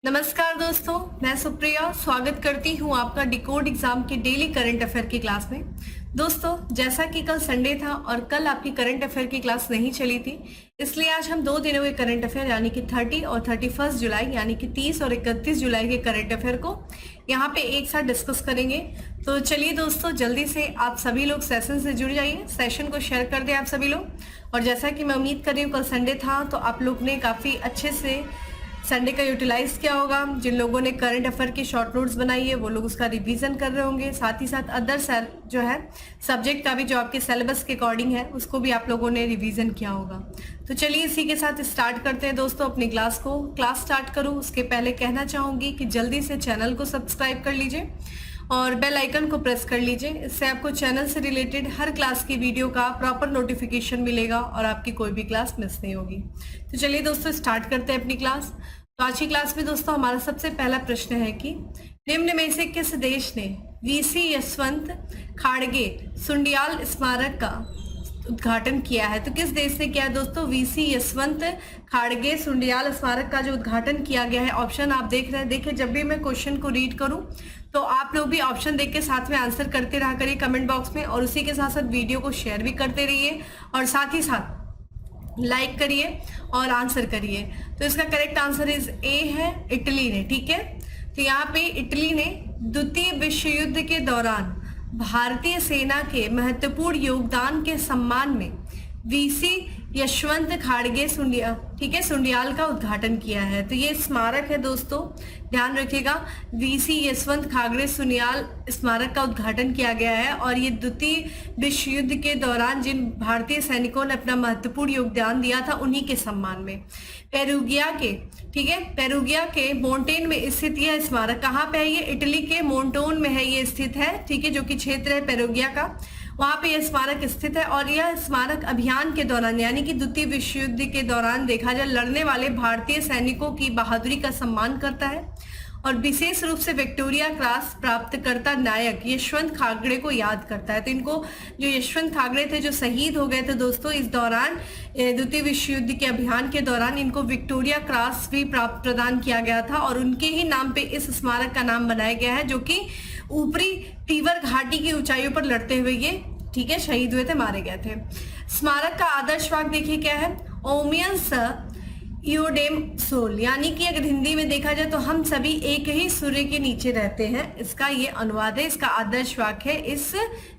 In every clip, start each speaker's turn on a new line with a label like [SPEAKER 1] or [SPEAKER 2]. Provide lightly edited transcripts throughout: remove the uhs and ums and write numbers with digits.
[SPEAKER 1] नमस्कार दोस्तों, मैं सुप्रिया स्वागत करती हूँ आपका डिकोड एग्जाम के डेली करंट अफेयर की क्लास में। दोस्तों, जैसा कि कल संडे था और कल आपकी करंट अफेयर की क्लास नहीं चली थी, इसलिए आज हम 2 दिनों के करंट अफेयर यानी कि 30 और 31 जुलाई यानी कि 30 और 31 जुलाई के करंट अफेयर को यहाँ पे एक साथ डिस्कस करेंगे। तो चलिए दोस्तों, जल्दी से आप सभी लोग सेशन से जुड़ जाइए, सेशन को शेयर कर दें आप सभी लोग। और जैसा कि मैं उम्मीद कर रही हूँ कल संडे था तो आप लोग ने काफ़ी अच्छे से संडे का यूटिलाइज किया होगा। जिन लोगों ने करंट अफेयर की शॉर्ट नोट्स बनाई है वो लोग उसका रिवीजन कर रहे होंगे, साथ ही साथ अदर जो है सब्जेक्ट का भी जो आपके सिलेबस के अकॉर्डिंग है उसको भी आप लोगों ने रिवीजन किया होगा। तो चलिए इसी के साथ स्टार्ट करते हैं दोस्तों अपनी क्लास को। क्लास स्टार्ट करूँ उसके पहले कहना चाहूँगी कि जल्दी से चैनल को सब्सक्राइब कर लीजिए और बेल आइकन को प्रेस कर लीजिए। इससे आपको चैनल से रिलेटेड हर क्लास की वीडियो का प्रॉपर नोटिफिकेशन मिलेगा और आपकी कोई भी क्लास मिस नहीं होगी। तो चलिए दोस्तों स्टार्ट करते हैं अपनी क्लास। तो आज की क्लास में दोस्तों हमारा सबसे पहला प्रश्न है कि निम्न में से किस देश ने वीसी यशवंत खाड़गे सुंडियाल स्मारक का उद्घाटन किया है? तो किस देश ने किया है दोस्तों वीसी यशवंत खाड़गे सुंडियाल स्मारक का जो उद्घाटन किया गया है? ऑप्शन आप देख रहे हैं। देखिए, जब भी मैं क्वेश्चन को रीड करूं तो आप लोग भी ऑप्शन देख के साथ में आंसर करते रहा करिए कमेंट बॉक्स में, और उसी के साथ साथ वीडियो को शेयर भी करते रहिए और साथ ही साथ लाइक करिए और आंसर करिए। तो इसका करेक्ट आंसर इज ए है, इटली ने। ठीक है, तो यहाँ पे इटली ने द्वितीय विश्व युद्ध के दौरान भारतीय सेना के महत्वपूर्ण योगदान के सम्मान में वीसी यशवंत खाड़गे सुंडियाल का उद्घाटन किया है। तो ये स्मारक है दोस्तों, ध्यान रखिएगा, वीसी यशवंत खाड़गे सुंडियाल स्मारक का उद्घाटन किया गया है और ये द्वितीय विश्व युद्ध के दौरान जिन भारतीय सैनिकों ने अपना महत्वपूर्ण योगदान दिया था उन्हीं के सम्मान में पेरुगिया के मोंटेन में स्थित यह स्मारक कहाँ पे है? ये इटली के मोंटोन में है, ये स्थित है। ठीक है, जो कि क्षेत्र है पेरुगिया का, वहां पे यह स्मारक स्थित है। और यह स्मारक अभियान के दौरान यानी कि द्वितीय विश्व युद्ध के दौरान देखा जाए लड़ने वाले भारतीय सैनिकों की बहादुरी का सम्मान करता है और विशेष रूप से विक्टोरिया क्रॉस प्राप्तकर्ता नायक यशवंत खाड़गे को याद करता है। तो इनको जो यशवंत खाड़गे थे जो शहीद हो गए थे दोस्तों इस दौरान द्वितीय विश्व युद्ध के अभियान के दौरान, इनको विक्टोरिया क्रॉस भी प्रदान किया गया था और उनके ही नाम पे इस स्मारक का नाम बनाया गया है, जो कि ऊपरी तीवर घाटी की ऊंचाइयों पर लड़ते हुए ये शहीद हुए थे, मारे गए थे। स्मारक का आदर्श वाक्य देखिए क्या है? ओमियंस ईओडेम सोल, यानी कि अगर हिंदी में देखा जाए तो हम सभी एक ही सूर्य के नीचे रहते हैं, इसका ये अनुवाद है, इसका आदर्श वाक्य है इस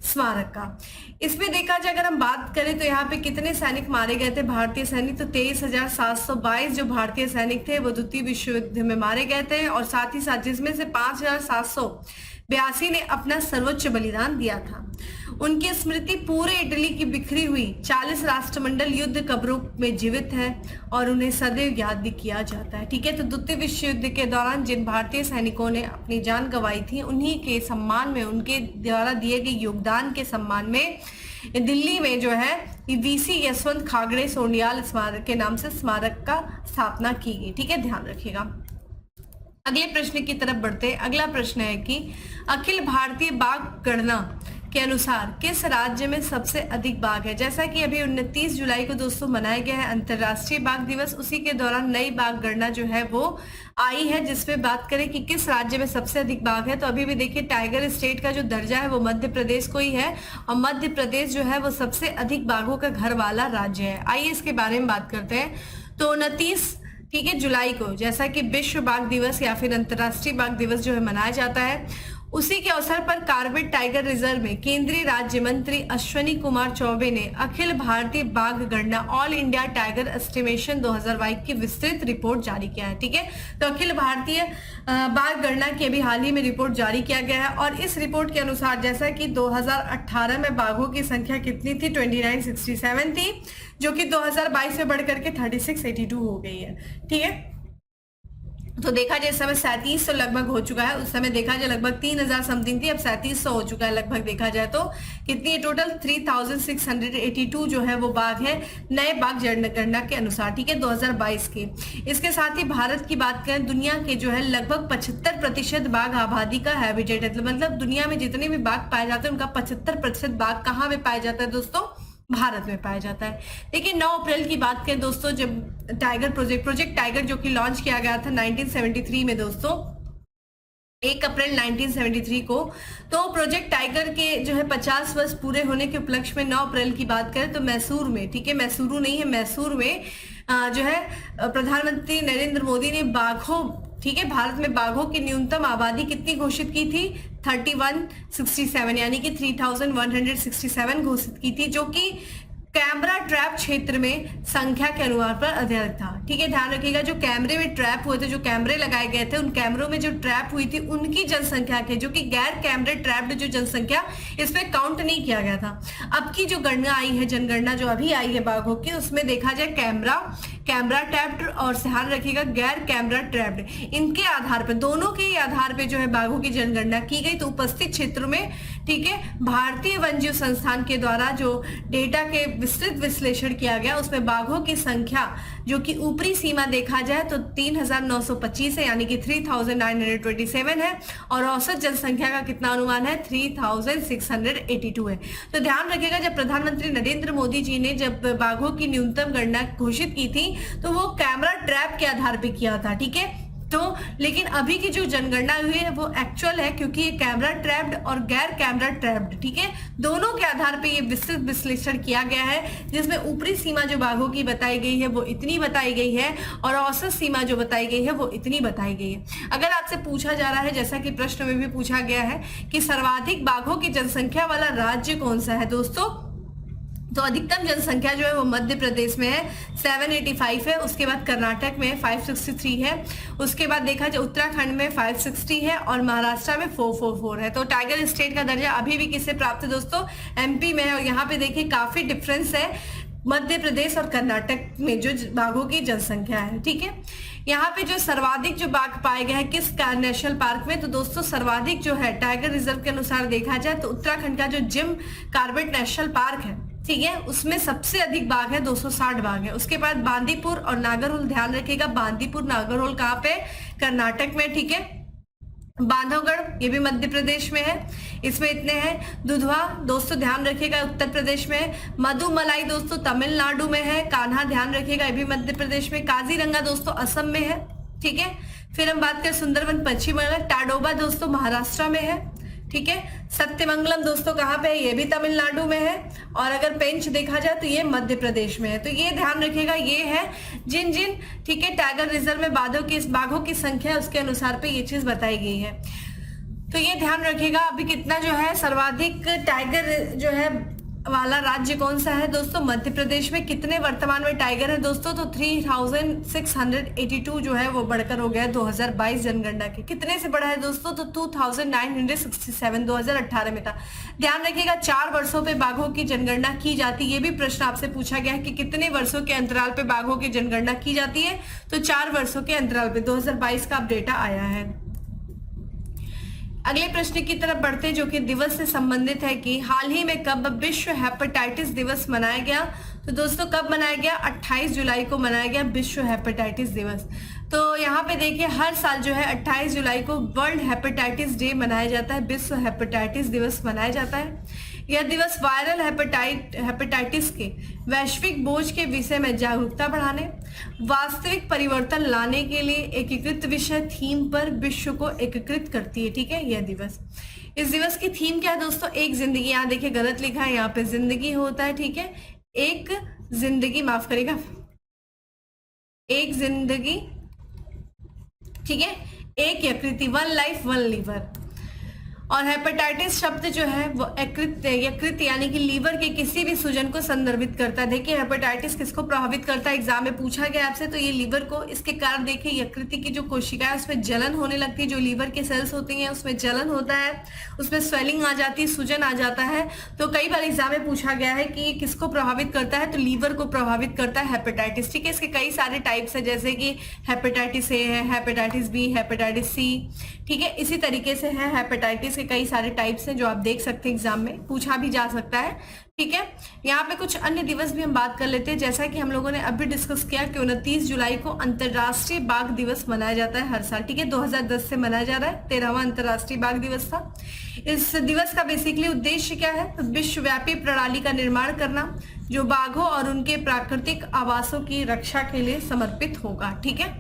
[SPEAKER 1] स्मारक का। इसमें देखा जाए अगर हम बात करें तो यहाँ पे कितने सैनिक मारे गए थे भारतीय सैनिक? तो 23,722 जो भारतीय सैनिक थे वो द्वितीय विश्व युद्ध में मारे गए थे और साथ ही साथ जिसमें से 5,782 ने अपना सर्वोच्च बलिदान दिया था। उनकी स्मृति पूरे इटली की बिखरी हुई 40 राष्ट्रमंडल युद्ध कब्रों में जीवित है और उन्हें सदैव याद भी किया जाता है। ठीक है, तो द्वितीय विश्व युद्ध के दौरान जिन भारतीय सैनिकों ने अपनी जान गंवाई थी उन्हीं के सम्मान में, उनके द्वारा दिए गए योगदान के सम्मान में दिल्ली में जो है वीसी यशवंत खाड़गे सुंडियाल स्मारक के नाम से स्मारक का स्थापना की गई। ठीक है, ध्यान रखिएगा। अगले प्रश्न की तरफ बढ़ते हैं। अगला प्रश्न है कि अखिल भारतीय बाघ गणना के अनुसार किस राज्य में सबसे अधिक बाघ है? जैसा कि अभी 29 जुलाई को दोस्तों मनाया गया है अंतर्राष्ट्रीय बाघ दिवस, उसी के दौरान नई बाघ गणना जो है वो आई है, जिसमें बात करें कि किस राज्य में सबसे अधिक बाघ है। तो अभी भी देखिए टाइगर स्टेट का जो दर्जा है वो मध्य प्रदेश को ही है और मध्य प्रदेश जो है वो सबसे अधिक बाघों का घर वाला राज्य है। आइए इसके बारे में बात करते हैं। तो 29 जुलाई को जैसा कि विश्व बाघ दिवस या फिर अंतर्राष्ट्रीय बाघ दिवस जो है मनाया जाता है, उसी के अवसर पर कार्बेट टाइगर रिजर्व में केंद्रीय राज्य मंत्री अश्विनी कुमार चौबे ने अखिल भारतीय बाघ गणना ऑल इंडिया टाइगर एस्टिमेशन 2022 की विस्तृत रिपोर्ट जारी किया है। ठीक है, तो अखिल भारतीय बाघ गणना की अभी हाल ही में रिपोर्ट जारी किया गया है और इस रिपोर्ट के अनुसार जैसा कि 2018 में बाघों की संख्या कितनी थी? 2967 थी, जो कि 2022 में बढ़कर के 3682 हो गई है। ठीक है, तो देखा जाए इस समय 3700 लगभग हो चुका है, उस समय देखा जाए लगभग 3000 समथिंग थी, अब 3700 हो चुका है लगभग। देखा जाए तो कितनी है टोटल? 3682 जो है वो बाघ है नए बाघ जनगणना के अनुसार। ठीक है, 2022 के। इसके साथ ही भारत की बात करें, दुनिया के जो है लगभग 75% बाघ आबादी का हैबिटेट है, मतलब दुनिया में जितने भी बाघ पाए जाते हैं उनका 75% बाघ कहाँ पे पाया जाता है दोस्तों? भारत में पाया जाता है। देखिए 9 अप्रैल की बात करें दोस्तों, जब टाइगर प्रोजेक्ट टाइगर जो कि लॉन्च किया गया था 1973 में दोस्तों, 1 अप्रैल 1973 को, तो प्रोजेक्ट टाइगर के जो है 50 वर्ष पूरे होने के उपलक्ष्य में 9 अप्रैल की बात करें तो मैसूर में, ठीक है, मैसूरू नहीं है, मैसूर में जो है प्रधानमंत्री नरेंद्र मोदी ने बाघों, ठीक है, भारत में बाघों की न्यूनतम आबादी कितनी घोषित की थी? 3167, यानी कि 3167 घोषित की थी, जो कि कैमरा ट्रैप क्षेत्र में संख्या के अनुसार पर अधिक था। ठीक है, ध्यान रखिएगा, जो कैमरे में ट्रैप हुए थे, जो कैमरे लगाए गए थे, उन कैमरों में जो ट्रैप हुई थी उनकी जनसंख्या के, जो कि गैर कैमरे ट्रैप्ड जो जनसंख्या, इसमें काउंट नहीं किया गया था। अब की जो गणना आई है, जनगणना जो अभी आई है बाघों की, उसमें देखा जाए कैमरा ट्रैप्ड और ध्यान रखिएगा गैर कैमरा ट्रैप्ड, इनके आधार पर, दोनों के आधार पर जो है बाघों की जनगणना की गई। तो उपस्थित क्षेत्रों में, ठीक है, भारतीय वन्यजीव संस्थान के द्वारा जो डेटा के विस्तृत विश्लेषण किया गया, उसमें बाघों की संख्या जो कि ऊपरी सीमा देखा जाए तो 3925 है, यानी कि 3927 है, और औसत जनसंख्या का कितना अनुमान है? 3682 है। तो ध्यान रखिएगा, जब प्रधानमंत्री नरेंद्र मोदी जी ने जब बाघों की न्यूनतम गणना घोषित की थी तो वो कैमरा ट्रैप के आधार पर किया था, ठीक है। तो लेकिन अभी की जो जनगणना हुई है वो एक्चुअल है, क्योंकि ये कैमरा ट्रैप्ड और गैर कैमरा ट्रैप्ड, ठीक है, दोनों के आधार पे ये विस्तृत विश्लेषण किया गया है, जिसमें ऊपरी सीमा जो बाघों की बताई गई है वो इतनी बताई गई है, और औसत सीमा जो बताई गई है वो इतनी बताई गई है। अगर आपसे पूछा जा रहा है, जैसा कि प्रश्न में भी पूछा गया है, कि सर्वाधिक बाघों की जनसंख्या वाला राज्य कौन सा है दोस्तों, तो अधिकतम जनसंख्या जो है वो मध्य प्रदेश में है, 785 है, उसके बाद कर्नाटक में 563 है, उसके बाद देखा जाए उत्तराखंड में 560 है, और महाराष्ट्र में 444 है। तो टाइगर स्टेट का दर्जा अभी भी किसे प्राप्त है दोस्तों? एमपी में है। और यहाँ पे देखिए काफी डिफरेंस है मध्य प्रदेश और कर्नाटक में जो बाघों की जनसंख्या है, ठीक है। यहाँ पे जो सर्वाधिक जो बाघ पाए गए हैं किस नेशनल पार्क में, तो दोस्तों सर्वाधिक जो है टाइगर रिजर्व के अनुसार देखा जाए तो उत्तराखंड का जो जिम कॉर्बेट नेशनल पार्क है, ठीक है, उसमें सबसे अधिक बाघ है, 260 बाघ है। उसके बाद बांदीपुर और नागरहोल, ध्यान रखिएगा बांदीपुर नागरहोल कहाँ पे? कर्नाटक में, ठीक है। बांधवगढ़ ये भी मध्य प्रदेश में है, इसमें इतने हैं। दुधवा दोस्तों ध्यान रखिएगा उत्तर प्रदेश में है। मधुमलाई दोस्तों तमिलनाडु में है। कान्हा ध्यान रखिएगा ये भी मध्य प्रदेश में। काजीरंगा दोस्तों असम में है, ठीक है। फिर हम बात करें सुंदरवन पश्चिम बंगाल। टाडोबा दोस्तों महाराष्ट्र में है, ठीक है। सत्यमंगलम दोस्तों कहाँ पे है? ये भी तमिलनाडु में है। और अगर पेंच देखा जाए तो ये मध्य प्रदेश में है। तो ये ध्यान रखिएगा, ये है जिन जिन, ठीक है, टाइगर रिजर्व में बाघों की संख्या उसके अनुसार पे ये चीज बताई गई है। तो ये ध्यान रखिएगा अभी कितना जो है सर्वाधिक टाइगर जो है वाला राज्य कौन सा है दोस्तों? मध्य प्रदेश में। कितने वर्तमान में टाइगर है दोस्तों? तो 3682 जो है वो बढ़कर हो गया 2022 जनगणना के। कितने से बढ़ा है दोस्तों? तो 2967 2018 में था। ध्यान रखिएगा 4 वर्षों पे बाघों की जनगणना की जाती है। ये भी प्रश्न आपसे पूछा गया है कि कितने वर्षों के अंतराल पे बाघों की जनगणना की जाती है, तो 4 वर्षों के अंतराल पे 2022 का अपडेटा आया है। अगले प्रश्न की तरफ बढ़ते जो कि दिवस से संबंधित है कि हाल ही में कब विश्व हेपेटाइटिस दिवस मनाया गया? तो दोस्तों कब मनाया गया? 28 जुलाई को मनाया गया विश्व हेपेटाइटिस दिवस। तो यहाँ पे देखिए हर साल जो है 28 जुलाई को वर्ल्ड हेपेटाइटिस डे मनाया जाता है, विश्व हेपेटाइटिस दिवस मनाया जाता है। यह दिवस वायरल हेपेटाइटिस के वैश्विक बोझ के विषय में जागरूकता बढ़ाने, वास्तविक परिवर्तन लाने के लिए एकीकृत विषय थीम पर विश्व को एकीकृत करती है, ठीक है। यह दिवस, इस दिवस की थीम क्या है दोस्तों? एक जिंदगी। यहाँ देखिए गलत लिखा है, यहाँ पे जिंदगी होता है, ठीक है। एक जिंदगी, माफ करिएगा, एक जिंदगी, ठीक है। एक यकृति, 1 लाइफ 1 लीवर। और हेपेटाइटिस शब्द जो है वो यकृत यानी कि लीवर के किसी भी सूजन को संदर्भित करता है। देखिए हेपेटाइटिस किसको प्रभावित करता है, एग्जाम में पूछा गया आपसे, तो ये लीवर को। इसके कारण देखिए यकृत की जो कोशिका है उसमें जलन होने लगती है, जो लीवर के सेल्स होती हैं उसमें जलन होता है, उसमें स्वेलिंग आ जाती है, सूजन आ जाता है। तो कई बार एग्जाम में पूछा गया है कि किसको प्रभावित करता है, तो लीवर को प्रभावित करता है हेपेटाइटिस, ठीक है। इसके कई सारे टाइप्स है, जैसे कि हेपेटाइटिस ए है, हेपेटाइटिस बी, हेपेटाइटिस सी, ठीक है। इसी तरीके से है हेपेटाइटिस के कई सारे टाइप्स हैं जो आप देख सकते हैं, एग्जाम में पूछा भी जा सकता है, ठीक है। यहाँ पे कुछ अन्य दिवस भी हम बात कर लेते हैं, जैसा कि हम लोगों ने अभी डिस्कस किया कि 29 जुलाई को अंतरराष्ट्रीय बाघ दिवस मनाया जाता है हर साल, ठीक है। 2010 से मनाया जा रहा है, 13वां अंतरराष्ट्रीय बाघ दिवस था। इस दिवस का बेसिकली उद्देश्य क्या है? तो विश्वव्यापी प्रणाली का निर्माण करना, जो बाघों और उनके प्राकृतिक आवासों की रक्षा के लिए समर्पित होगा। ठीक है,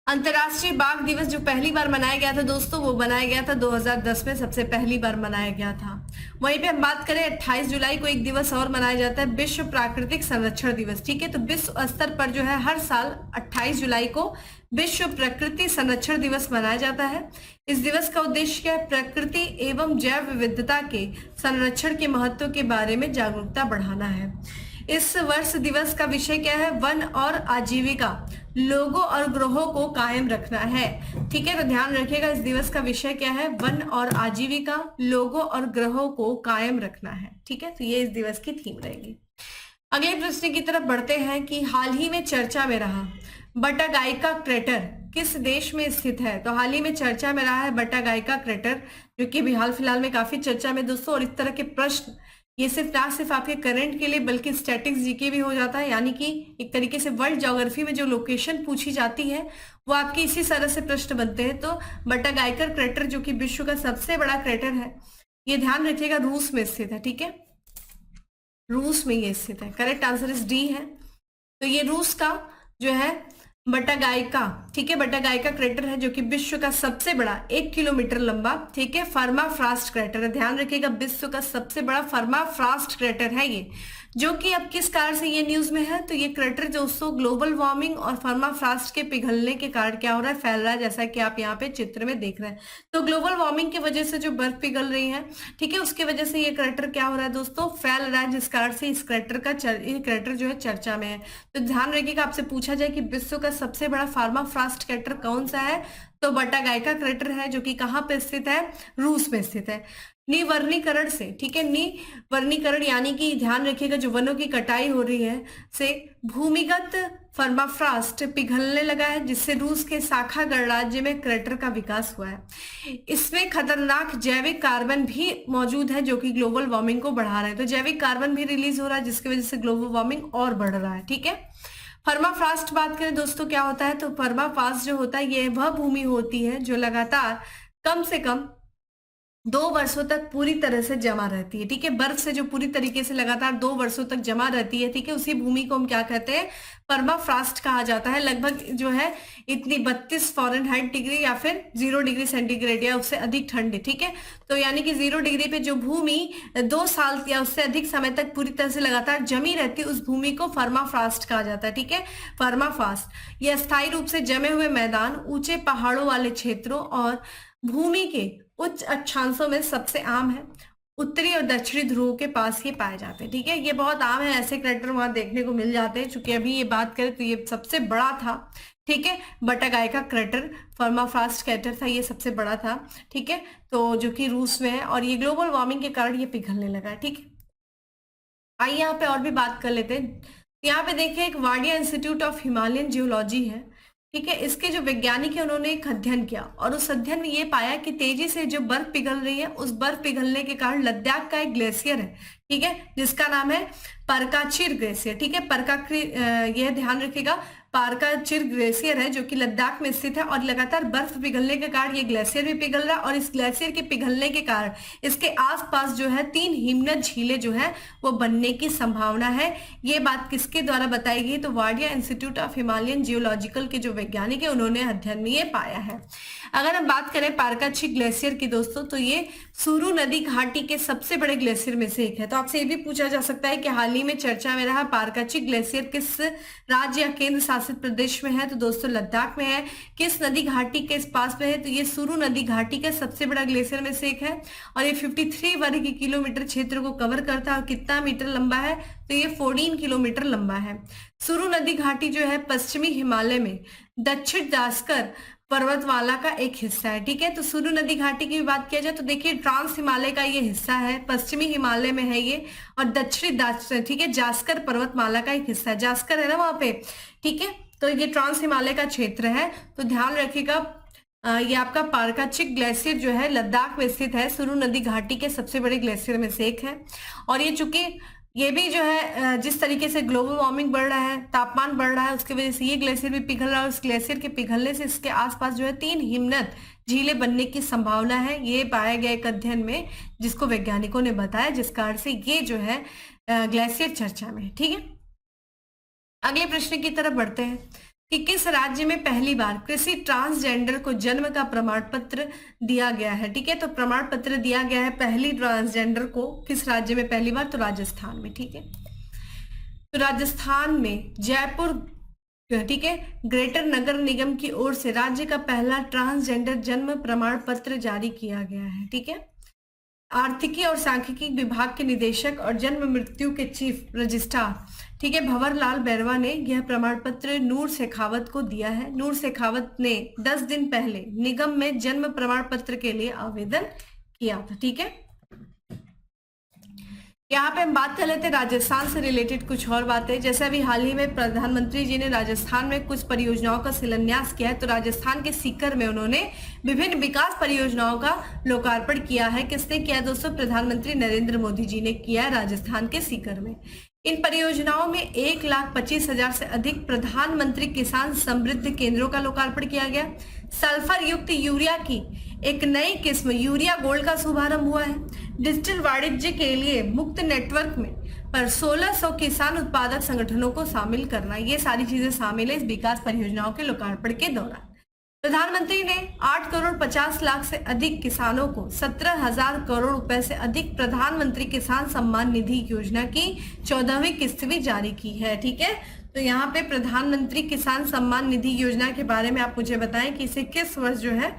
[SPEAKER 1] अंतर्राष्ट्रीय बाघ दिवस जो पहली बार मनाया गया था दोस्तों, वो बनाया गया था 2010 में, सबसे पहली बार मनाया गया था। वहीं पे हम बात करें 28 जुलाई को एक दिवस और मनाया जाता है, विश्व प्राकृतिक संरक्षण दिवस। ठीक है, तो विश्व स्तर पर जो है हर साल 28 जुलाई को विश्व प्रकृति संरक्षण दिवस मनाया जाता है। इस दिवस का उद्देश्य है प्रकृति एवं जैव विविधता के संरक्षण के महत्व के बारे में जागरूकता बढ़ाना है। इस वर्ष दिवस का विषय क्या है? वन और आजीविका, लोगों और ग्रहों को कायम रखना है। ठीक है, तो ध्यान रखिएगा, इस दिवस का विषय क्या है? वन और आजीविका, लोगों और ग्रहों को कायम रखना है। ठीक है, तो ये इस दिवस की थीम रहेगी। अगले प्रश्न की तरफ बढ़ते हैं कि हाल ही में चर्चा में रहा बटागाइका क्रेटर किस देश में स्थित है? तो हाल ही में चर्चा में रहा है बटागाइका क्रेटर, जो कि भी हाल फिलहाल में काफी चर्चा में दोस्तों। और इस तरह के प्रश्न ये ना सिर्फ आपके करंट के लिए बल्कि स्टैटिक्स जीके भी हो जाता है, यानी कि एक तरीके से वर्ल्ड ज्योग्राफी में जो लोकेशन पूछी जाती है वो आपकी इसी तरह से प्रश्न बनते हैं। तो बटागाइकर क्रेटर जो कि विश्व का सबसे बड़ा क्रेटर है, ये ध्यान रखिएगा रूस में स्थित है। ठीक है, रूस में ये स्थित है। करेक्ट आंसर इज डी है। तो ये रूस का जो है बटागाइका, ठीक है, बटागाइका क्रेटर है जो कि विश्व का सबसे बड़ा 1 किलोमीटर लंबा, ठीक है, परमाफ्रॉस्ट क्रेटर है। ध्यान रखिएगा, विश्व का सबसे बड़ा परमाफ्रॉस्ट क्रेटर है ये, जो कि अब किस कारण से ये न्यूज में है? तो ये क्रेटर दोस्तों ग्लोबल वार्मिंग और परमाफ्रॉस्ट के पिघलने के कारण क्या हो रहा है? फैल रहा है, जैसा कि आप यहाँ पे चित्र में देख रहे हैं। तो ग्लोबल वार्मिंग की वजह से जो बर्फ पिघल रही है, ठीक है, उसकी वजह से ये क्रेटर क्या हो रहा है दोस्तों? फैल रहा है, जिस कारण से इस क्रेटर जो है चर्चा में है। तो ध्यान रखिएगा, आपसे पूछा जाए कि विश्व का सबसे बड़ा परमाफ्रॉस्ट क्रेटर कौन सा है? तो बटागाइका क्रेटर है, जो कि कहाँ पे स्थित है? रूस में स्थित है। निवर्णीकरण से, ठीक है, निवर्णीकरण यानी कि ध्यान रखिएगा जो वनों की कटाई हो रही है से भूमिगत परमाफ्रॉस्ट पिघलने लगा है, जिससे रूस के शाखा गणराज्य में क्रेटर का विकास हुआ है। इसमें खतरनाक जैविक कार्बन भी मौजूद है जो कि ग्लोबल वार्मिंग को बढ़ा रहा है। तो जैविक कार्बन भी रिलीज हो रहा है, जिसकी वजह से ग्लोबल वार्मिंग और बढ़ रहा है। ठीक है, परमाफ्रॉस्ट बात करें दोस्तों क्या होता है? तो परमाफ्रॉस्ट जो होता है ये वह भूमि होती है जो लगातार कम से कम 2 वर्षों तक पूरी तरह से जमा रहती है। ठीक है, बर्फ से जो पूरी तरीके से लगातार 2 वर्षों तक जमा रहती है, ठीक है, उसी भूमि को हम क्या कहते हैं? परमाफ्रॉस्ट कहा जाता है। लगभग जो है इतनी 32 फ़ारेनहाइट डिग्री या फिर 0 डिग्री सेंटीग्रेड या उससे अधिक ठंड। ठीक है, तो यानी कि 0 डिग्री पे जो भूमि 2 साल या उससे अधिक समय तक पूरी तरह से लगातार जमी रहती है, उस भूमि को परमाफ्रॉस्ट कहा जाता है। ठीक है, परमाफ्रॉस्ट यह अस्थायी रूप से जमे हुए मैदान, ऊंचे पहाड़ों वाले क्षेत्रों और भूमि के उच्च अक्षांशों में सबसे आम है। उत्तरी और दक्षिणी ध्रुव के पास ये पाए जाते हैं। ठीक है, ये बहुत आम है, ऐसे क्रेटर वहां देखने को मिल जाते हैं। चूंकि अभी ये बात करें तो ये सबसे बड़ा था। ठीक है, बटागाइका क्रेटर परमाफ्रॉस्ट क्रेटर था, ये सबसे बड़ा था। ठीक है, तो जो कि रूस में है और ये ग्लोबल वार्मिंग के कारण ये पिघलने लगा है। ठीक है, आइए यहाँ पे और भी बात कर लेते हैं। यहाँ पे देखिए एक Wadia institute of Himalayan geology है। ठीक है, इसके जो वैज्ञानिक है उन्होंने एक अध्ययन किया और उस अध्ययन में ये पाया कि तेजी से जो बर्फ पिघल रही है, उस बर्फ पिघलने के कारण लद्दाख का एक ग्लेशियर है, ठीक है, जिसका नाम है परकाचिर ग्लेशियर। ठीक है, यह ध्यान रखिएगा, पारकाचिर ग्लेशियर है जो कि लद्दाख में स्थित है और लगातार बर्फ पिघलने के कारण ये ग्लेशियर भी पिघल रहा है और इस ग्लेशियर के पिघलने के कारण इसके आसपास जो है 3 हिमनद झीलें जो है वो बनने की संभावना है। ये बात किसके द्वारा बताई गई? तो Wadia institute of Himalayan geological के जो वैज्ञानिक है उन्होंने अध्ययन में ये पाया है। अगर हम बात करें पारकाचिर ग्लेशियर की दोस्तों, तो ये सुरु नदी घाटी के सबसे बड़े ग्लेशियर में से एक है। तो आपसे ये भी पूछा जा सकता है कि हाल ही में चर्चा में रहा पारकाचिर ग्लेशियर किस राज्य या केंद्र शासित प्रदेश में है? तो दोस्तों लद्दाख में है। किस नदी घाटी के पास में है? तो ये सुरु नदी घाटी का सबसे बड़ा ग्लेशियर में से एक है और ये 53 वर्ग किलोमीटर क्षेत्र को कवर करता है और कितना मीटर लंबा है? तो ये 14 किलोमीटर लंबा है। सुरु नदी घाटी जो है पश्चिमी हिमालय में दक्षिण जास्कर पर्वतमाला का एक हिस्सा है। ठीक है, तो सुरु नदी घाटी की भी बात किया जाए तो देखिए ट्रांस हिमालय का ये हिस्सा है, पश्चिमी हिमालय में है ये और दक्षिणी, ठीक है, जास्कर पर्वतमाला का एक हिस्सा है। जास्कर है ना वहां पे, ठीक है, तो ये ट्रांस हिमालय का क्षेत्र है। तो ध्यान रखिएगा, ये आपका पारकाचिक ग्लेशियर जो है लद्दाख में स्थित है, सुरु नदी घाटी के सबसे बड़े ग्लेशियर में से एक है। और ये चूंकि ये भी जो है जिस तरीके से ग्लोबल वार्मिंग बढ़ रहा है, तापमान बढ़ रहा है, उसकी वजह से ये ग्लेशियर भी पिघल रहा है और उस ग्लेशियर के पिघलने से इसके आसपास जो है 3 हिमनद झीलें बनने की संभावना है। ये पाया गया एक अध्ययन में जिसको वैज्ञानिकों ने बताया, जिस कारण से ये जो है ग्लेशियर चर्चा में। ठीक है, अगले प्रश्न की तरफ बढ़ते हैं कि किस राज्य में पहली बार किसी ट्रांसजेंडर को जन्म का प्रमाण पत्र दिया गया है। ठीक है, तो प्रमाण पत्र दिया गया है पहली ट्रांसजेंडर को किस राज्य में पहली बार, तो राजस्थान में। ठीक है, तो राजस्थान में जयपुर, ठीक है, ग्रेटर नगर निगम की ओर से राज्य का पहला ट्रांसजेंडर जन्म प्रमाण पत्र जारी किया गया है। ठीक है, आर्थिकी और सांख्यिकी विभाग के निदेशक और जन्म मृत्यु के चीफ रजिस्ट्रार, ठीक है, भंवर लाल बैरवा ने यह प्रमाण पत्र नूर शेखावत को दिया है। नूर शेखावत ने 10 दिन पहले निगम में जन्म प्रमाण पत्र के लिए आवेदन किया था। ठीक है, यहाँ पे हम बात कर लेते हैं राजस्थान से रिलेटेड कुछ और बातें। जैसे अभी हाल ही में प्रधानमंत्री जी ने राजस्थान में कुछ परियोजनाओं का शिलान्यास किया है, तो राजस्थान के सीकर में उन्होंने विभिन्न विकास परियोजनाओं का लोकार्पण किया है। किसने किया दोस्तों, प्रधानमंत्री नरेंद्र मोदी जी ने किया है राजस्थान के सीकर में। इन परियोजनाओं में 1,25,000 से अधिक प्रधानमंत्री किसान समृद्धि केंद्रों का लोकार्पण किया गया। सल्फर युक्त यूरिया की एक नई किस्म यूरिया गोल्ड का शुभारंभ हुआ है। डिजिटल वाणिज्य के लिए मुक्त नेटवर्क में पर 1600 किसान उत्पादक संगठनों को शामिल करना, ये सारी चीजें शामिल है इस विकास परियोजनाओं के लोकार्पण के दौरान। प्रधानमंत्री ने 8 करोड़ 50 लाख से अधिक किसानों को 17,000 करोड़ रुपए से अधिक प्रधानमंत्री किसान सम्मान निधि योजना की 14वीं किस्त भी जारी की है। ठीक है, तो यहाँ पे प्रधानमंत्री किसान सम्मान निधि योजना के बारे में आप मुझे बताएं कि इसे किस वर्ष जो है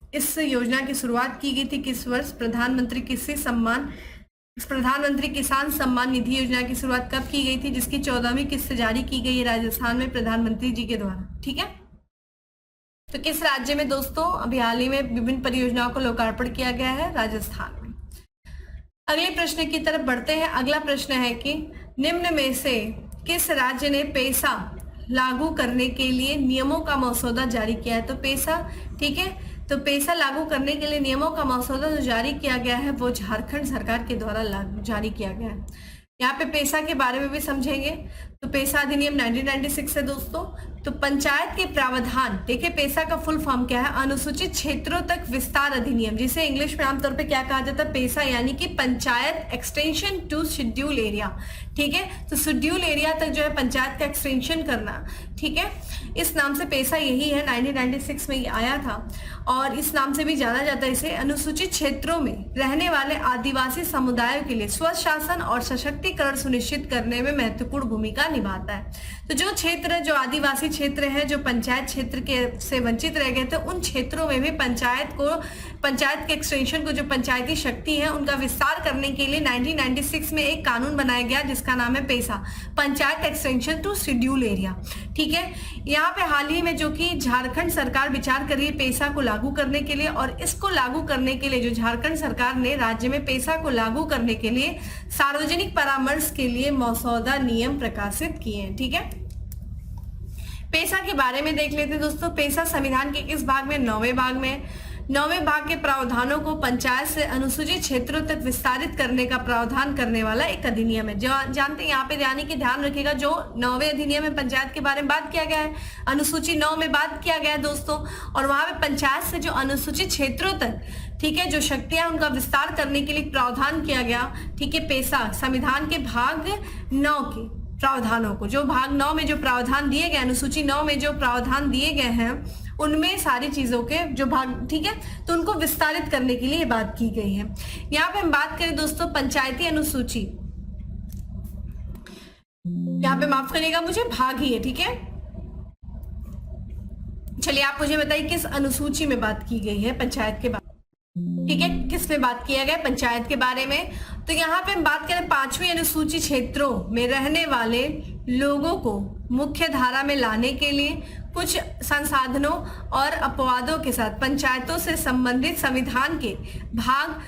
[SPEAKER 1] इस योजना की शुरुआत की गई थी, किस वर्ष प्रधानमंत्री किसान सम्मान निधि योजना की शुरुआत कब की गई थी, जिसकी 14वीं किस्त जारी की गई है राजस्थान में प्रधानमंत्री जी के द्वारा। ठीक है, तो किस राज्य में दोस्तों अभी हाल ही में विभिन्न परियोजनाओं को लोकार्पण किया गया है, राजस्थान में। अगले प्रश्न की तरफ बढ़ते हैं। अगला प्रश्न है कि निम्न में से किस राज्य ने पैसा लागू करने के लिए नियमों का मसौदा जारी किया है। तो पैसा, ठीक है, तो पैसा लागू करने के लिए नियमों का मसौदा जो जारी किया गया है वो झारखंड सरकार के द्वारा जारी किया गया है। यहाँ पे पैसा के बारे में भी समझेंगे। तो पैसा अधिनियम 1996 है दोस्तों। तो पंचायत के प्रावधान, देखिए पैसा का फुल फॉर्म क्या है, अनुसूचित क्षेत्रों तक विस्तार अधिनियम, जिसे इंग्लिश में आमतौर पे क्या कहा जाता है, पैसा, यानी कि panchayat extension to schedule area. ठीक है, तो शेड्यूल एरिया तक जो है पंचायत का एक्सटेंशन करना। ठीक है, इस नाम से पैसा यही है, 1996 में ये आया था और इस नाम से भी जाना जाता है इसे। अनुसूचित क्षेत्रों में रहने वाले आदिवासी समुदायों के लिए स्वशासन और सशक्तिकरण सुनिश्चित करने में महत्वपूर्ण भूमिका निभाता है। तो जो क्षेत्र, जो आदिवासी क्षेत्र है, जो पंचायत क्षेत्र के से वंचित रह गए थे, उन क्षेत्रों में भी पंचायत के एक्सटेंशन को, जो पंचायती शक्ति है उनका विस्तार करने के लिए 1996 में एक कानून बनाया गया जिसका नाम है PESA, panchayat extension to schedule area. ठीक है, यहाँ पे हाल ही में जो कि झारखंड सरकार विचार कर रही है पैसा को लागू करने के लिए, और इसको लागू करने के लिए जो झारखंड सरकार ने राज्य में पैसा को लागू करने के लिए सार्वजनिक परामर्श के लिए मसौदा नियम प्रकाशित किए हैं। ठीक है, पैसा के बारे में देख लेते हैं दोस्तों। पैसा संविधान के किस भाग में, 9वें भाग में। 9वें भाग के प्रावधानों को पंचायत से अनुसूचित क्षेत्रों तक विस्तारित करने का प्रावधान करने वाला एक अधिनियम है। जो जानते हैं यहाँ पे, यानी कि ध्यान रखिएगा, जो 9वें अधिनियम में पंचायत के बारे में बात किया गया है, अनुसूची 9 में बात किया गया है दोस्तों, और वहां पे पंचायत से जो अनुसूचित क्षेत्रों तक, ठीक है, जो शक्तियां उनका विस्तार करने के लिए प्रावधान किया गया। ठीक है, पैसा संविधान के भाग 9 के प्रावधानों को, जो भाग 9 में जो प्रावधान दिए गए, अनुसूची 9 में जो प्रावधान दिए गए हैं, उनमें सारी चीजों के जो भाग, ठीक है, तो उनको विस्तारित करने के लिए बात की गई है। यहाँ पे हम बात करें दोस्तों पंचायती अनुसूची, यहाँ पे माफ करिएगा मुझे, भाग ही है। ठीक है, चलिए आप मुझे बताइए किस अनुसूची में बात की गई है पंचायत के बारे में। ठीक है, किसमें बात किया गया पंचायत के बारे में। तो यहाँ पे हम बात करें 5वीं अनुसूची क्षेत्रों में रहने वाले लोगों को मुख्य धारा में लाने के लिए कुछ संसाधनों और अपवादों के साथ पंचायतों से संबंधित संविधान के भाग,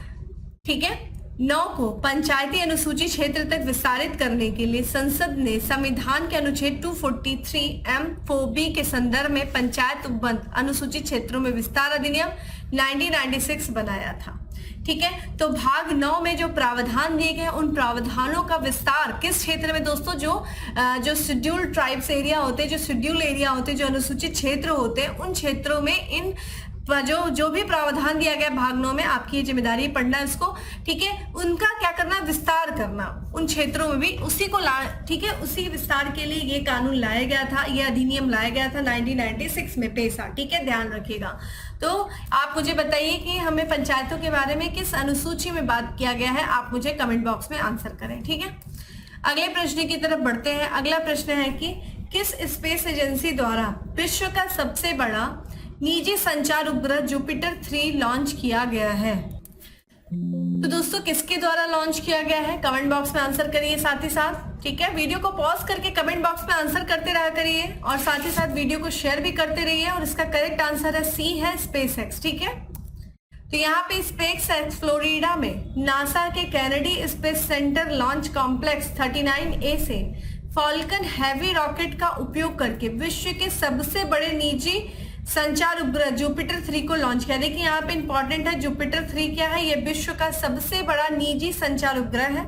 [SPEAKER 1] ठीक है, 9 को पंचायती अनुसूची क्षेत्र तक विस्तारित करने के लिए संसद ने संविधान के अनुच्छेद 243(m)(4)(b) के संदर्भ में पंचायत उपबंध अनुसूचित क्षेत्रों में विस्तार अधिनियम 1996 बनाया था। ठीक है, तो भाग 9 में जो प्रावधान दिए गए उन प्रावधानों का विस्तार किस क्षेत्र में दोस्तों, जो शेड्यूल ट्राइब्स एरिया होते हैं, जो शेड्यूल एरिया होते हैं, जो अनुसूचित क्षेत्र होते हैं, उन क्षेत्रों में इन जो भी प्रावधान दिया गया भाग 9 में, आपकी जिम्मेदारी पढ़ना है उसको, ठीक है। उनका क्या करना, विस्तार करना उन क्षेत्रों में भी, उसी को ठीक है, उसी विस्तार के लिए ये कानून लाया गया था, ये अधिनियम लाया गया था 1996 में पेशा, ठीक है, ध्यान रखिएगा। तो आप मुझे बताइए कि हमें पंचायतों के बारे में किस अनुसूची में बात किया गया है, आप मुझे कमेंट बॉक्स में आंसर करें, ठीक है। अगले प्रश्न की तरफ बढ़ते हैं। अगला प्रश्न है कि किस स्पेस एजेंसी द्वारा विश्व का सबसे बड़ा निजी संचार उपग्रह जुपिटर 3 लॉन्च किया गया है? तो दोस्तों किसके द्वारा लॉन्च किया गया है, कमेंट बॉक्स में आंसर करिए साथ ही साथ, ठीक है। वीडियो को पॉज करके कमेंट बॉक्स में आंसर करते रहा करिए और साथ ही साथ वीडियो को शेयर भी करते रहिए। और इसका करेक्ट आंसर है सी है, स्पेस एक्स, ठीक है। तो यहाँ पे स्पेस एक्स फ्लोरिडा में नासा के Kennedy space centre launch complex 39A से फॉल्कन हैवी रॉकेट का उपयोग करके विश्व के सबसे बड़े निजी संचार उपग्रह जुपिटर 3 को लॉन्च किया। देखिए यहाँ पे इंपॉर्टेंट है, जुपिटर 3 क्या है, ये विश्व का सबसे बड़ा निजी संचार उपग्रह है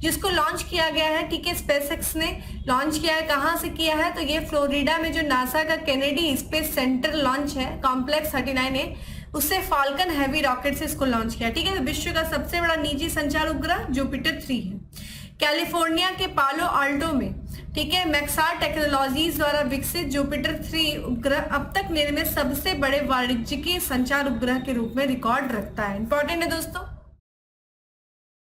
[SPEAKER 1] जिसको लॉन्च किया गया है, ठीक है। स्पेसएक्स ने लॉन्च किया है, कहाँ से किया है, तो ये फ्लोरिडा में जो नासा का कैनेडी स्पेस सेंटर लॉन्च है कॉम्प्लेक्स 39A, उससे फाल्कन हैवी रॉकेट से इसको लॉन्च किया, ठीक है। तो विश्व का सबसे बड़ा निजी संचार उपग्रह जुपिटर 3 है। कैलिफोर्निया के पालो आल्टो में, ठीक है, मैक्सार टेक्नोलॉजीज द्वारा विकसित जुपिटर 3 उपग्रह अब तक निर्मित सबसे बड़े वाणिज्यिक संचार उपग्रह के रूप में रिकॉर्ड रखता है। इंपॉर्टेंट है दोस्तों।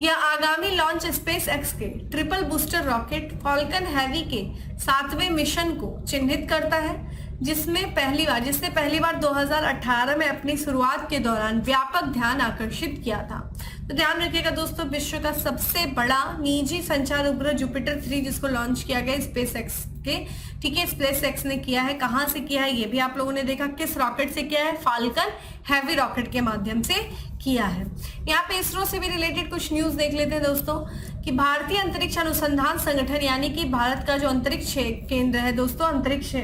[SPEAKER 1] यह आगामी लॉन्च स्पेस एक्स के triple booster rocket Falcon heavy के 7वें मिशन को चिन्हित करता है, जिसने पहली बार 2018 में अपनी शुरुआत के दौरान व्यापक ध्यान आकर्षित किया था। तो ध्यान रखिएगा दोस्तों, विश्व का सबसे बड़ा निजी संचार उपग्रह जुपिटर 3 जिसको लॉन्च किया गया स्पेस एक्स के, ठीक है, स्पेस एक्स ने किया है। कहाँ से किया है ये भी आप लोगों ने देखा, किस रॉकेट से किया है, फाल्कन हैवी रॉकेट के माध्यम से किया है। यहाँ पे इसरो से भी रिलेटेड कुछ न्यूज देख लेते हैं दोस्तों कि भारतीय अंतरिक्ष अनुसंधान संगठन यानी कि भारत का जो अंतरिक्ष केंद्र है दोस्तों, अंतरिक्ष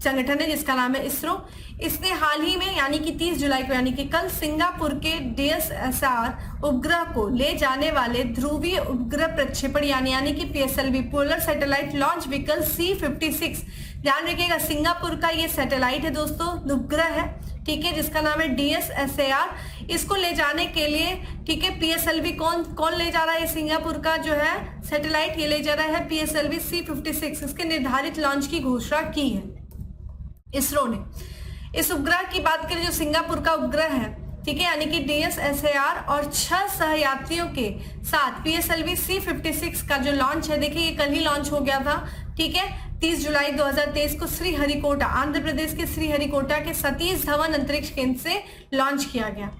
[SPEAKER 1] संगठन है जिसका नाम है इसरो, इसने हाल ही में यानी कि 30 जुलाई को यानी कि कल सिंगापुर के DSSR उपग्रह को ले जाने वाले ध्रुवीय उपग्रह प्रक्षेपण यानी कि PSLV polar satellite launch vehicle C56, ध्यान रखिएगा सिंगापुर का ये सैटेलाइट है दोस्तों, उपग्रह है, ठीक है, जिसका नाम है DSSAR। इसको ले जाने के लिए, ठीक है, PSLV कौन ले जा रहा है, सिंगापुर का जो है सैटेलाइट ये ले जा रहा है PSLV C56। इसके निर्धारित लॉन्च की घोषणा की है इसरो ने। इस उपग्रह की बात करें जो सिंगापुर का उपग्रह है, ठीक है, यानी कि DSSAR और 6 सहयात्रियों के साथ PSLV C56 का जो लॉन्च है, देखिए ये कल ही लॉन्च हो गया था, ठीक है, 30 जुलाई 2023 को श्रीहरिकोटा, आंध्र प्रदेश के श्रीहरिकोटा के सतीश धवन अंतरिक्ष केंद्र से लॉन्च किया गया।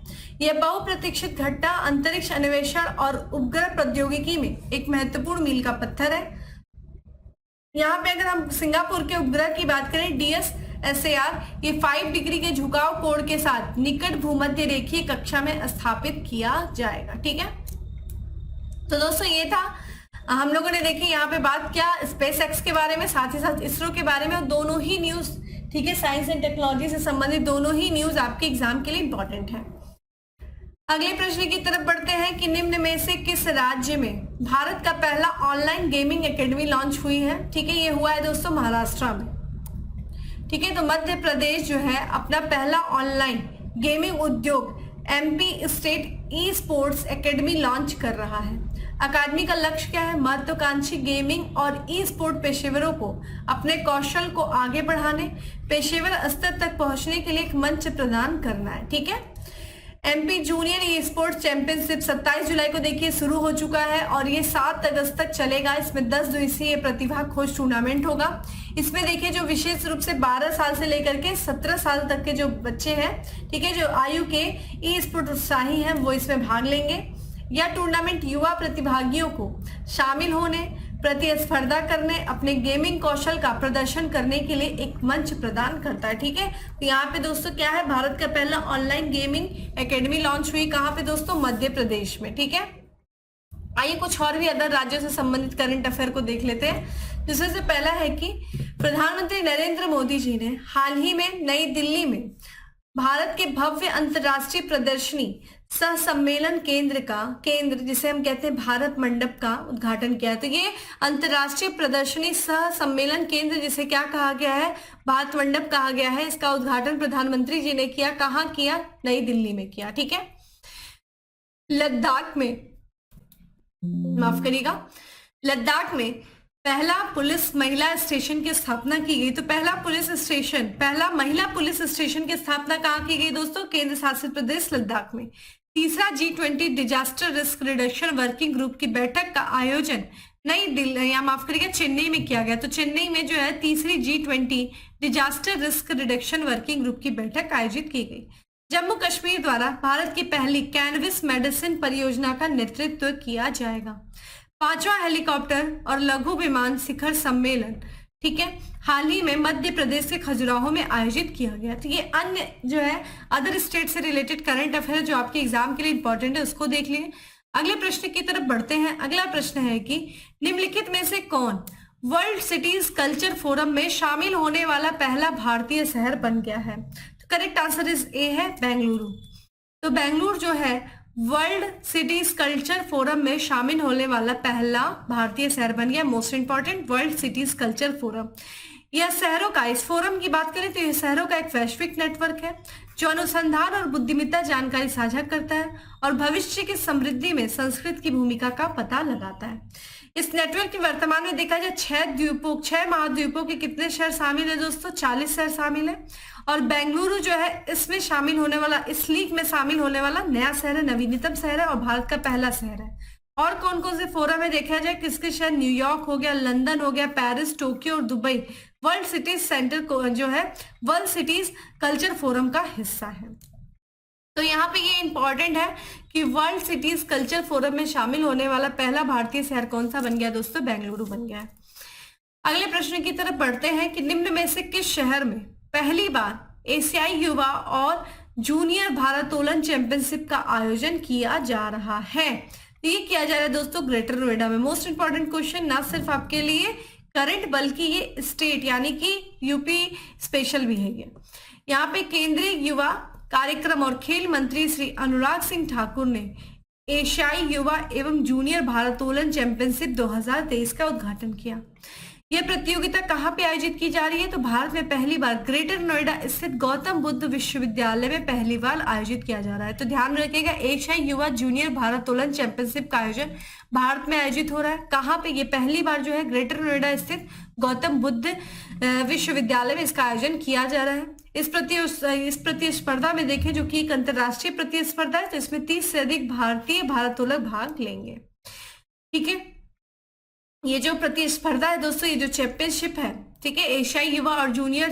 [SPEAKER 1] यह बहुप्रतीक्षित घटना अंतरिक्ष अन्वेषण और उपग्रह प्रौद्योगिकी में एक महत्वपूर्ण मील का पत्थर है। यहाँ पे अगर हम सिंगापुर के उपग्रह की बात करें DSSAR, ये 5 डिग्री के झुकाव कोण के साथ निकट भूमध्य रेखीय कक्षा में स्थापित किया जाएगा, ठीक है। तो दोस्तों ये था, हम लोगों ने देखी यहाँ पे बात क्या स्पेस एक्स के बारे में, साथ ही साथ इसरो के बारे में, और दोनों ही न्यूज, ठीक है, साइंस एंड टेक्नोलॉजी से संबंधित दोनों ही न्यूज आपके एग्जाम के लिए इंपॉर्टेंट है। अगले प्रश्न की तरफ बढ़ते हैं कि निम्न में से किस राज्य में भारत का पहला ऑनलाइन गेमिंग एकेडमी लॉन्च हुई है, ठीक है, ये हुआ है दोस्तों महाराष्ट्र में, ठीक है। तो मध्य प्रदेश जो है अपना पहला ऑनलाइन गेमिंग उद्योग MP state e sports academy launch कर रहा है। अकादमी का लक्ष्य क्या है, महत्वाकांक्षी गेमिंग और ई स्पोर्ट पेशेवरों को अपने कौशल को आगे बढ़ाने, पेशेवर स्तर तक पहुंचने के लिए एक मंच प्रदान करना है, ठीक है। MP junior e sports championship 27 जुलाई को देखिए शुरू हो चुका है और ये 7 अगस्त तक चलेगा। इसमें 10 दिवसीय प्रतिभा खोज टूर्नामेंट होगा। इसमें देखिए जो विशेष रूप से 12 साल से लेकर के 17 साल तक के जो बच्चे हैं, ठीक है, जो आयु के ई स्पोर्ट उत्साही हैं, वो इसमें भाग लेंगे। यह टूर्नामेंट युवा प्रतिभागियों को शामिल होने, प्रतिस्पर्धा करने, अपने गेमिंग कौशल का प्रदर्शन करने के लिए एक मंच प्रदान करता है, ठीक है। तो यहाँ पे दोस्तों क्या है, भारत का पहला ऑनलाइन गेमिंग एकेडमी लॉन्च हुई कहाँ पे दोस्तों, मध्य प्रदेश में, ठीक है। आइए कुछ और भी अदर राज्यों से संबंधित करंट अफेयर को देख लेते हैं। जिसमें से पहला है कि प्रधानमंत्री नरेंद्र मोदी जी ने हाल ही में नई दिल्ली में भारत के भव्य अंतर्राष्ट्रीय प्रदर्शनी सह सम्मेलन केंद्र का केंद्र जिसे हम कहते हैं भारत मंडप का उद्घाटन किया है। तो ये अंतर्राष्ट्रीय प्रदर्शनी सह सम्मेलन केंद्र जिसे क्या कहा गया है, भारत मंडप कहा गया है, इसका उद्घाटन प्रधानमंत्री जी ने किया। कहाँ किया? नई दिल्ली में किया। ठीक है। लद्दाख में, माफ करिएगा, लद्दाख में पहला पुलिस महिला स्टेशन की स्थापना की गई। तो पहला महिला पुलिस स्टेशन की स्थापना कहाँ की गई दोस्तों? केंद्र शासित प्रदेश लद्दाख में। तीसरा G20 disaster risk reduction working group की बैठक का आयोजन नई दिल्ली या माफ करिएगा चेन्नई में किया गया। तो चेन्नई में जो है तीसरी G20 disaster risk reduction working group की बैठक आयोजित की गई। जम्मू कश्मीर द्वारा भारत की पहली कैनविस मेडिसिन परियोजना का नेतृत्व किया जाएगा। पांचवा हेलीकॉप्टर और लघु विमान शिखर सम्मेलन, ठीक है, हाल ही में मध्य प्रदेश के खजुराहो में आयोजित किया गया। तो ये अन्य जो है अदर स्टेट से रिलेटेड करंट अफेयर जो आपके एग्जाम के लिए इंपॉर्टेंट है उसको देख लिए। अगले प्रश्न की तरफ बढ़ते हैं। अगला प्रश्न है कि निम्नलिखित में से कौन वर्ल्ड सिटीज कल्चर फोरम में शामिल होने वाला पहला भारतीय शहर बन गया है? तो करेक्ट आंसर इज ए है बेंगलुरु। तो बेंगलुरु जो है वर्ल्ड सिटीज कल्चर फोरम में शामिल होने वाला पहला भारतीय शहर बन गया। Most important, world cities culture forum. यह शहरों का, इस फोरम की बात करें तो यह शहरों का एक वैश्विक नेटवर्क है जो अनुसंधान और बुद्धिमत्ता जानकारी साझा करता है और भविष्य की समृद्धि में संस्कृत की भूमिका का पता लगाता है। इस नेटवर्क के वर्तमान में देखा जाए 6 महाद्वीपों के कितने शहर शामिल है दोस्तों? 40 शहर शामिल है। और बेंगलुरु जो है इसमें शामिल होने वाला, इस लीग में शामिल होने वाला नया शहर है, नवीनतम शहर है और भारत का पहला शहर है। और कौन कौन से फोरम में देखा जाए किसके शहर? न्यूयॉर्क हो गया, लंदन हो गया, पेरिस, टोक्यो और दुबई वर्ल्ड सिटीज सेंटर को जो है वर्ल्ड सिटीज कल्चर फोरम का हिस्सा है। तो यहाँ पे ये इंपॉर्टेंट है कि वर्ल्ड सिटीज कल्चर फोरम में शामिल होने वाला पहला भारतीय शहर कौन सा बन गया दोस्तों? बेंगलुरु बन गया है। अगले प्रश्न की तरफ बढ़ते हैं कि निम्न में से किस शहर में पहली बार एशियाई युवा और जूनियर भारोत्तोलन चैंपियनशिप का आयोजन किया जा रहा है? ये किया जा रहा है दोस्तों ग्रेटर नोएडा में। मोस्ट इंपॉर्टेंट क्वेश्चन, ना सिर्फ आपके लिए करंट बल्कि ये स्टेट यानी कि यूपी स्पेशल भी है ये। यहाँ पे केंद्रीय युवा कार्यक्रम और खेल मंत्री श्री अनुराग सिंह ठाकुर ने एशियाई युवा एवं जूनियर भारोत्तोलन चैंपियनशिप 2023 का उद्घाटन किया। यह प्रतियोगिता कहाँ पे आयोजित की जा रही है? तो भारत में पहली बार ग्रेटर नोएडा स्थित गौतम बुद्ध विश्वविद्यालय में पहली बार आयोजित किया जा रहा है। तो ध्यान रखिएगा एशियाई युवा जूनियर भारोत्तोलन चैंपियनशिप का आयोजन भारत में आयोजित हो रहा है। कहाँ पे? ये पहली बार जो है ग्रेटर नोएडा स्थित गौतम बुद्ध विश्वविद्यालय में इसका आयोजन किया जा रहा है। इस प्रतिस्पर्धा में देखें जो कि एक अंतर्राष्ट्रीय प्रतिस्पर्धा है, तो इसमें 30 से अधिक भारतीय भारोत्तोलक भाग लेंगे। ठीक है, ये जो प्रतिस्पर्धा है दोस्तों, ये जो चैंपियनशिप है, ठीक है, एशियाई युवा और जूनियर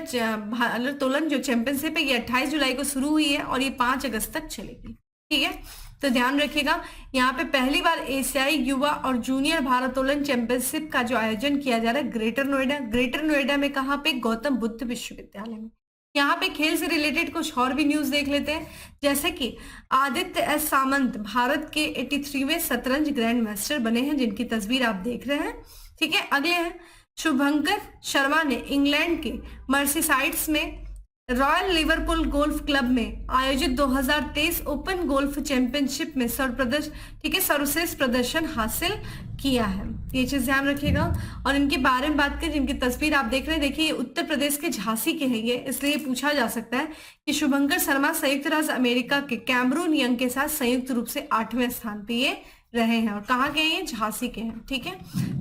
[SPEAKER 1] भारोत्तोलन जो चैंपियनशिप है ये 28 जुलाई को शुरू हुई है और ये 5 अगस्त तक चलेगी। ठीक है, तो ध्यान रखिएगा यहाँ पे पहली बार एशियाई युवा और जूनियर भारोत्तोलन चैंपियनशिप का जो आयोजन किया जा रहा है ग्रेटर नोएडा में कहाँ पे? गौतम बुद्ध विश्वविद्यालय में। यहाँ पे खेल से रिलेटेड कुछ और भी न्यूज देख लेते हैं, जैसे कि आदित्य एस सामंत भारत के 83वें शतरंज ग्रैंड मास्टर बने हैं, जिनकी तस्वीर आप देख रहे हैं। ठीक है, अगले हैं शुभंकर शर्मा ने इंग्लैंड के मर्सीसाइड्स में रॉयल लिवरपूल गोल्फ क्लब में आयोजित 2023 ओपन गोल्फ चैंपियनशिप में सर्वश्रेष्ठ प्रदर्शन हासिल किया है। ये चीज ध्यान रखिएगा। और इनके बारे में बात करें, जिनकी तस्वीर आप देख रहे हैं, देखिए ये उत्तर प्रदेश के झांसी के हैं ये, इसलिए पूछा जा सकता है कि शुभंकर शर्मा संयुक्त राज्य अमेरिका के कैमरून यंग के साथ संयुक्त रूप से 8वें स्थान पे ये रहे हैं। और कहाँ के हैं? झांसी के हैं। ठीक है,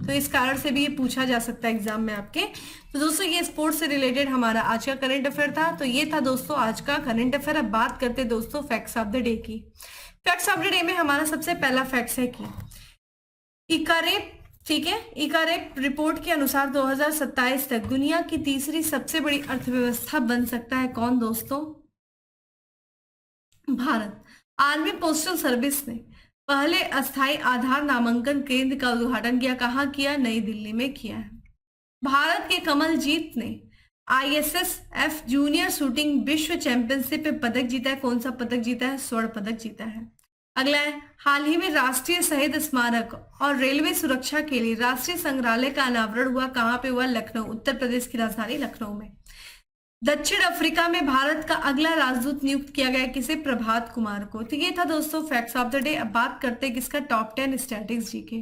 [SPEAKER 1] तो इस कारण से भी ये पूछा जा सकता है एग्जाम में आपके। तो दोस्तों ये स्पोर्ट्स से रिलेटेड हमारा आज का करंट अफेयर था। तो ये था दोस्तों आज का करंट अफेयर। अब बात करते दोस्तों फैक्ट्स ऑफ द डे की। फैक्ट्स ऑफ द डे में हमारा सबसे पहला फैक्ट है कि इकारेप, ठीक है, इकारेप रिपोर्ट के अनुसार 2027 तक दुनिया की तीसरी सबसे बड़ी अर्थव्यवस्था बन सकता है कौन दोस्तों? भारत। आर्मी पोस्टल सर्विस ने पहले अस्थायी आधार नामांकन केंद्र का उद्घाटन किया। कहाँ किया? नई दिल्ली में किया है। भारत के कमलजीत ने ISSF जूनियर शूटिंग विश्व चैंपियनशिप में पदक जीता है। कौन सा पदक जीता है? स्वर्ण पदक जीता है। अगला है, हाल ही में राष्ट्रीय शहीद स्मारक और रेलवे सुरक्षा के लिए राष्ट्रीय संग्रहालय का अनावरण हुआ। कहाँ पे हुआ? लखनऊ, उत्तर प्रदेश की राजधानी लखनऊ में। दक्षिण अफ्रीका में भारत का अगला राजदूत नियुक्त किया गया किसे? प्रभात कुमार को। तो ये था दोस्तों फैक्ट्स ऑफ द डे। अब बात करते हैं किसका? Top 10 statics GK.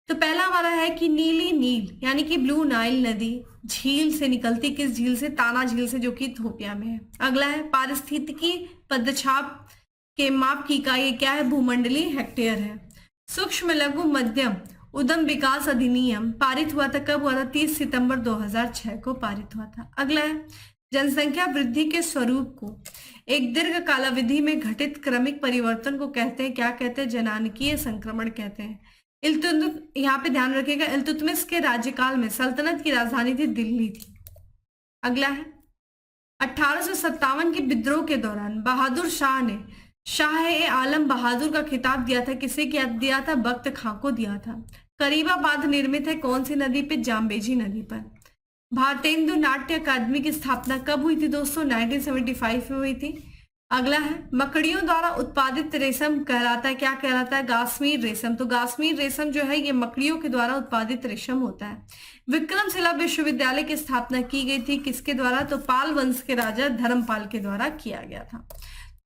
[SPEAKER 1] तो पहला हमारा है कि नीली नील यानी कि ब्लू नाइल नदी झील से निकलती, किस झील से? ताना झील से, जो कि इथियोपिया में है। अगला है पारिस्थितिकी पदछाप के माप की इकाई क्या है? भूमंडलीय हेक्टेयर है। सूक्ष्म लघु मध्यम उद्यम विकास अधिनियम पारित हुआ था, कब हुआ था? 30 सितंबर 2006 को पारित हुआ था। अगला है जनसंख्या वृद्धि के स्वरूप को एक दीर्घ कालावधि में घटित क्रमिक परिवर्तन को कहते हैं, क्या कहते हैं? जनानकीय संक्रमण कहते हैं। यहाँ पे ध्यान रखिएगा, इल्तुतमिश के राज्यकाल में सल्तनत की राजधानी थी दिल्ली थी। अगला है 1857 के विद्रोह के दौरान बहादुर शाह ने शाह-ए-आलम बहादुर का खिताब दिया था, किसे क्या दिया था? बख्त खां को दिया था। करीबा बांध निर्मित है कौन सी नदी पे? जाम्बेजी नदी पर। भारतेंदु नाट्य अकादमी की स्थापना कब हुई थी दोस्तों? 1975 में हुई थी। अगला है मकड़ियों द्वारा उत्पादित रेशम कहलाता है, क्या कहलाता है? गास्मीर रेशम। तो गास्मीर रेशम जो है ये मकड़ियों के द्वारा उत्पादित रेशम होता है। विक्रमशिला विश्वविद्यालय की स्थापना की गई थी, किसके द्वारा? तो पाल वंश के राजा धर्मपाल के द्वारा किया गया था।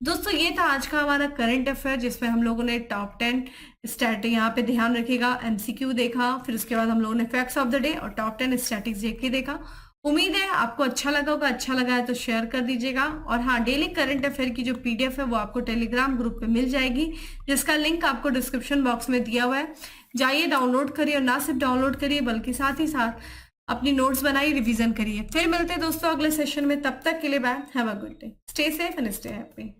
[SPEAKER 1] दोस्तों ये था आज का हमारा करंट अफेयर, जिसमें हम लोगों ने टॉप 10 स्टैट, यहाँ पे ध्यान रखिएगा, एमसीक्यू देखा, फिर उसके बाद हम लोगों ने फैक्ट्स ऑफ द डे और टॉप 10 स्टैटिक्स जेके देखा। उम्मीद है आपको अच्छा लगा होगा। अच्छा लगा है तो शेयर कर दीजिएगा। और हाँ, डेली करंट अफेयर की जो पीडीएफ है वो आपको टेलीग्राम ग्रुप पे मिल जाएगी, जिसका लिंक आपको डिस्क्रिप्शन बॉक्स में दिया हुआ है। जाइए डाउनलोड करिए, और ना सिर्फ डाउनलोड करिए बल्कि साथ ही साथ अपनी नोट्स बनाइए, रिवीजन करिए। फिर मिलते हैं दोस्तों अगले सेशन में, तब तक के लिए bye, have a good day, stay safe and stay happy.